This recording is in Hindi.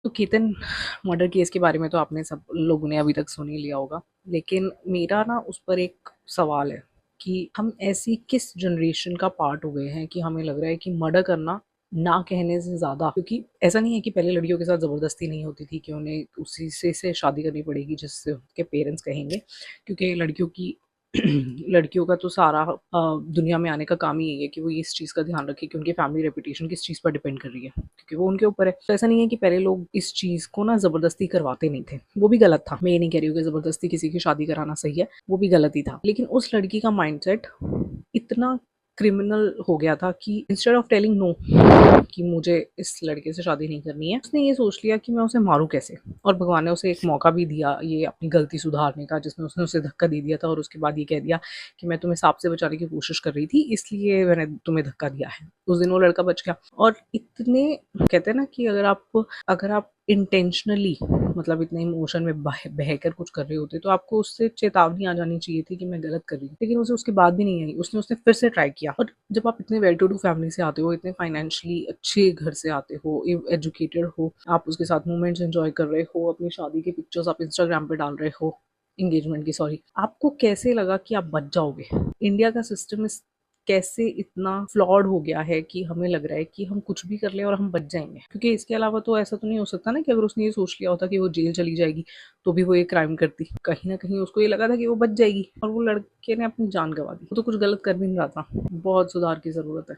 तो केतन मर्डर केस के बारे में तो आपने सब लोगों ने अभी तक सुन ही लिया होगा, लेकिन मेरा ना उस पर एक सवाल है कि हम ऐसी किस जनरेशन का पार्ट हो गए हैं कि हमें लग रहा है कि मर्डर करना ना कहने से ज़्यादा, क्योंकि ऐसा नहीं है कि पहले लड़कियों के साथ ज़बरदस्ती नहीं होती थी कि उन्हें उसी से शादी करनी पड़ेगी जिससे उनके पेरेंट्स कहेंगे, क्योंकि लड़कियों की लड़कियों का तो सारा दुनिया में आने का काम ही यही है कि वो इस चीज़ का ध्यान रखे कि उनकी फैमिली रेपुटेशन किस चीज़ पर डिपेंड कर रही है, क्योंकि वो उनके ऊपर है। तो ऐसा नहीं है कि पहले लोग इस चीज़ को ना ज़बरदस्ती करवाते नहीं थे, वो भी गलत था। मैं ये नहीं कह रही हूँ कि ज़बरदस्ती किसी की शादी कराना सही है, वो भी गलत ही था। लेकिन उस लड़की का माइंडसेट इतना क्रिमिनल हो गया था कि इंस्टेड ऑफ टेलिंग नो कि मुझे इस लड़के से शादी नहीं करनी है, उसने ये सोच लिया कि मैं उसे मारूं कैसे। और भगवान ने उसे एक मौका भी दिया ये अपनी गलती सुधारने का, जिसमें उसने उसे धक्का दे दिया था और उसके बाद ये कह दिया कि मैं तुम्हें सांप से बचाने की कोशिश कर रही थी इसलिए मैंने तुम्हें धक्का दिया है। उस दिन वो लड़का बच गया। और इतने कहते हैं ना कि अगर आप इंटेंशनली मतलब इतने इमोशन में बहकर कुछ कर रहे होते तो आपको उससे चेतावनी आ जानी चाहिए थी कि मैं गलत कर रही हूँ, लेकिन उसे उसके बाद भी नहीं आई। उसने फिर से ट्राई किया। और जब आप इतने वेल टू डू फैमिली से आते हो, इतने फाइनेंशियली अच्छे घर से आते हो, एजुकेटेड हो, आप उसके साथ मोमेंट्स एंजॉय कर रहे हो, अपनी शादी की पिक्चर्स आप इंस्टाग्राम पे डाल रहे हो, एंगेजमेंट की सॉरी, आपको कैसे लगा कि आप बच जाओगे? इंडिया का सिस्टम इस कैसे इतना फ्लॉड हो गया है कि हमें लग रहा है कि हम कुछ भी कर ले और हम बच जाएंगे, क्योंकि इसके अलावा तो ऐसा तो नहीं हो सकता ना कि अगर उसने ये सोच लिया होता कि वो जेल चली जाएगी तो भी वो ये क्राइम करती। कहीं ना कहीं उसको ये लगा था कि वो बच जाएगी और वो लड़के ने अपनी जान गंवा दी। वो तो कुछ गलत कर भी नहीं रहा था। बहुत सुधार की जरूरत है।